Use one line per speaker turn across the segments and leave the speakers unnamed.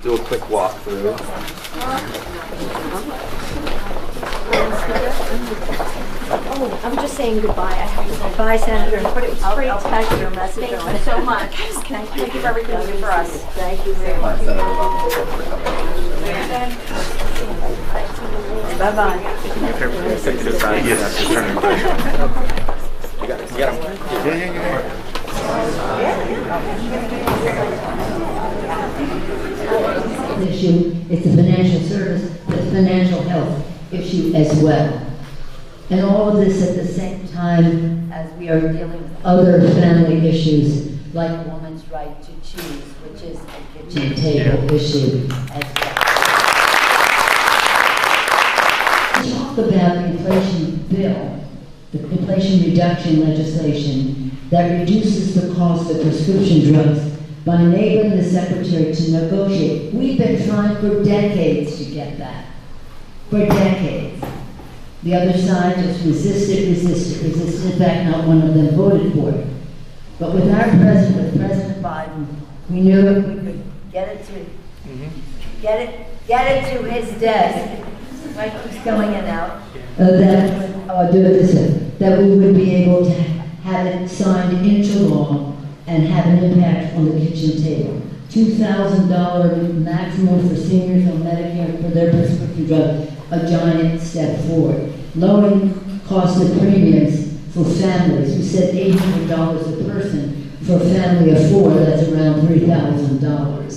Do a quick walkthrough.
Oh, I'm just saying goodbye. I have to say bye, Senator. But it was great to have your message. Thank you so much. Thank you for everything you do for us. Thank you very much. Bye-bye.
Take this side. You have to turn it back. You got it. Yeah.
Issue, it's a financial service, but it's a financial health issue as well. And all of this at the same time as we are dealing with other family issues, like a woman's right to choose, which is a kitchen table issue as well. We talk about the inflation bill, the inflation reduction legislation that reduces the cost of prescription drugs by enabling the Secretary to negotiate. We've been trying for decades to get that. For decades. The other side just resisted. In fact, not one of them voted for it. But with our president, with President Biden, we knew if we could get it to his desk, like he's going in and out, that we would be able to have it signed into law and have an impact on the kitchen table. $2,000 maximum for seniors on Medicare for their prescription drugs, a giant step forward. Lowering cost of premiums for families. We said $800 a person for a family of 4, that's around $3,000.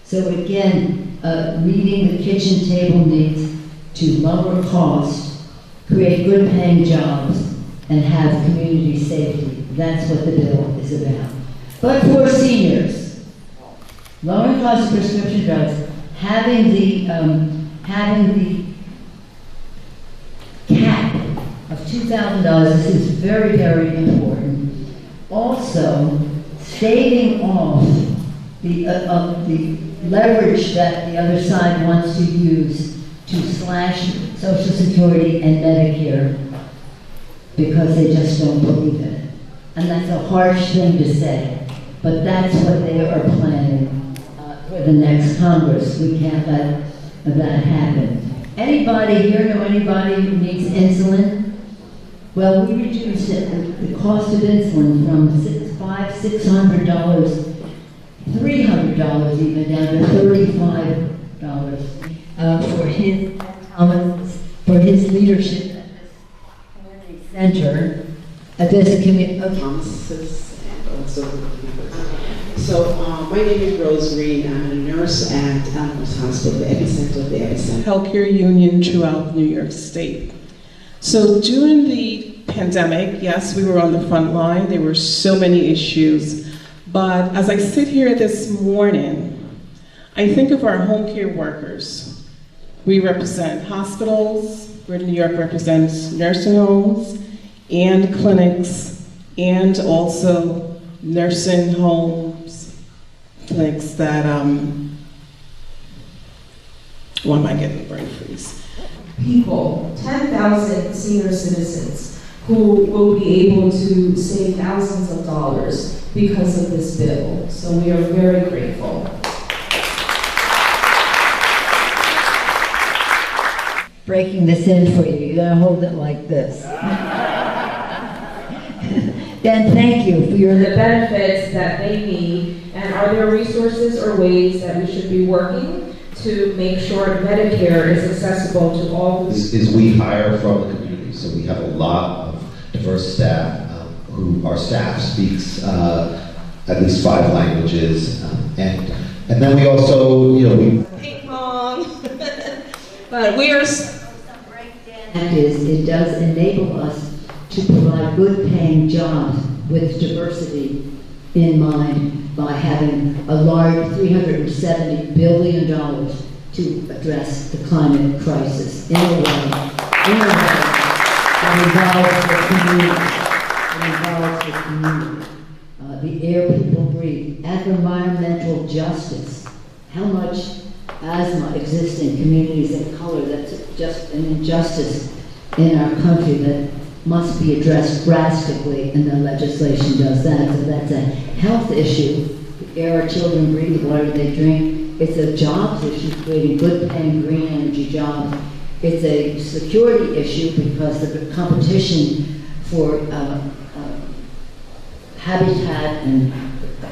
So again, meeting the kitchen table needs to lower cost, create good paying jobs, and have community safety. That's what the bill is about. But for seniors, lowering cost of prescription drugs, having the cap of $2,000, this is very, very important. Also, staving off the leverage that the other side wants to use to slash Social Security and Medicare because they just don't believe in it. And that's a harsh thing to say. But that's what they are planning for the next Congress. We can't let that happen. Anybody here know anybody who needs insulin? Well, we reduced the cost of insulin from $600, $300 even, down to $35 for his leadership at this community center, at this community.
So my name is Rose Green. I'm a nurse at Alamos Hospital, the epicenter of the epicenter. Healthcare union throughout New York State. So during the pandemic, yes, we were on the front line. There were so many issues. But as I sit here this morning, I think of our home care workers. We represent hospitals, where New York represents nursing homes and clinics, and also nursing homes, clinics that, why am I getting brain freeze?
People, 10,000 senior citizens who will be able to save thousands of dollars because of this bill. So we are very grateful.
Breaking this in for you, you're gonna hold it like this. Dan, thank you for your...
The benefits that they need, and are there resources or ways that we should be working to make sure Medicare is accessible to all?
Is we hire from the community, so we have a lot of diverse staff who our staff speaks at least 5 languages, and then we also,
Ping pong, but we are.
It does enable us to provide good paying jobs with diversity in mind by having a large $370 billion to address the climate crisis in a way that involves the community. The air people breathe, environmental justice. How much asthma exists in communities of color? That's just an injustice in our country that must be addressed drastically, and the legislation does that. So that's a health issue. The air our children breathe, the water they drink, It's a jobs issue, creating good paying green energy jobs. It's a security issue because of the competition for habitat and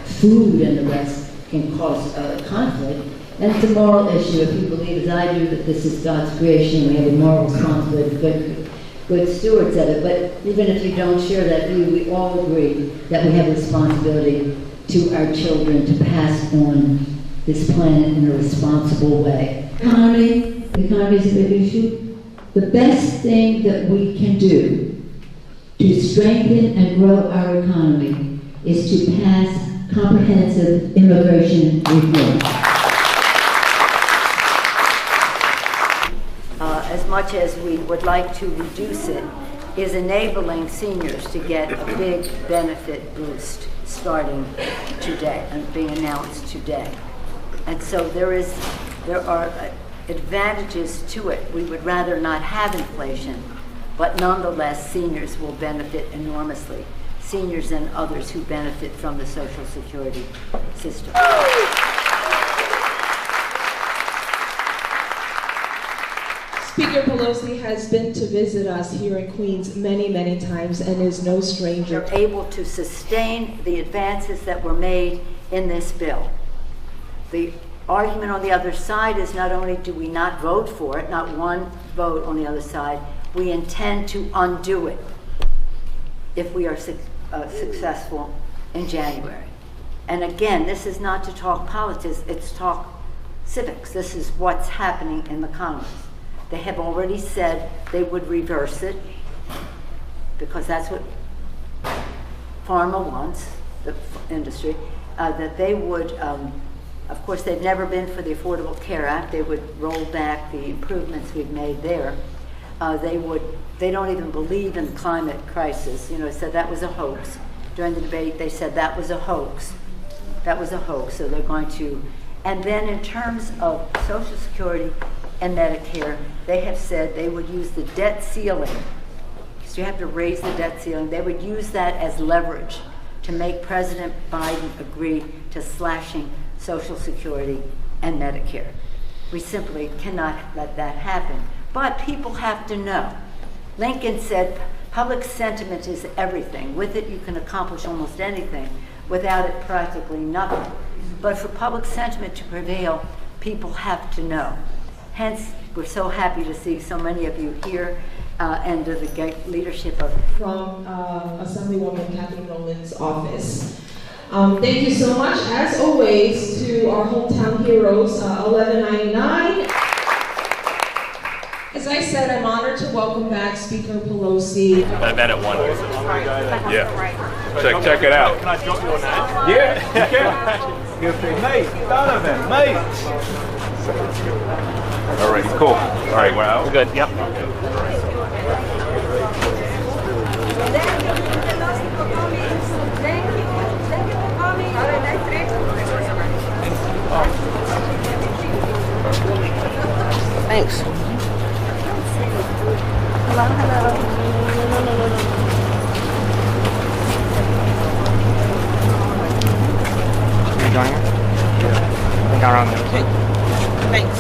food and the rest can cause conflict. And it's a moral issue. If you believe, as I do, that this is God's creation, we have a moral responsibility to be good stewards of it. But even if you don't share that view, we all agree that we have a responsibility to our children to pass on this planet in a responsible way. The economy is a big issue. The best thing that we can do to strengthen and grow our economy is to pass comprehensive immigration reform.
As much as we would like to reduce it, is enabling seniors to get a big benefit boost starting today and being announced today. And so there are advantages to it. We would rather not have inflation, but nonetheless, seniors will benefit enormously. Seniors and others who benefit from the Social Security system.
Speaker Pelosi has been to visit us here in Queens many, many times and is no stranger.
They're able to sustain the advances that were made in this bill. The argument on the other side is not only do we not vote for it, not one vote on the other side, we intend to undo it if we are successful in January. And again, this is not to talk politics, it's talk civics. This is what's happening in the Congress. They have already said they would reverse it because that's what pharma wants, the industry, that they would, of course, they've never been for the Affordable Care Act. They would roll back the improvements we've made there. They don't even believe in the climate crisis. You know, said that was a hoax. During the debate, they said that was a hoax. That was a hoax, so they're going to. And then in terms of Social Security and Medicare, they have said they would use the debt ceiling, because you have to raise the debt ceiling. They would use that as leverage to make President Biden agree to slashing Social Security and Medicare. We simply cannot let that happen. But people have to know. Lincoln said, public sentiment is everything. With it, you can accomplish almost anything. Without it, practically nothing. But for public sentiment to prevail, people have to know. Hence, we're so happy to see so many of you here and the great leadership of
from Assemblywoman Kathy Nolan's office. Thank you so much, as always, to our hometown heroes, 1199. As I said, I'm honored to welcome back Speaker Pelosi.
I met at one. Yeah. Check it out. Can I jump you on that? Yeah, you can. You'll say, mate, Donovan, mate. All right, cool. All right, we're out. We're good. Yep.
Thanks. Hello, hello.
You joining us? Yeah. I think I'm on there.
Thanks.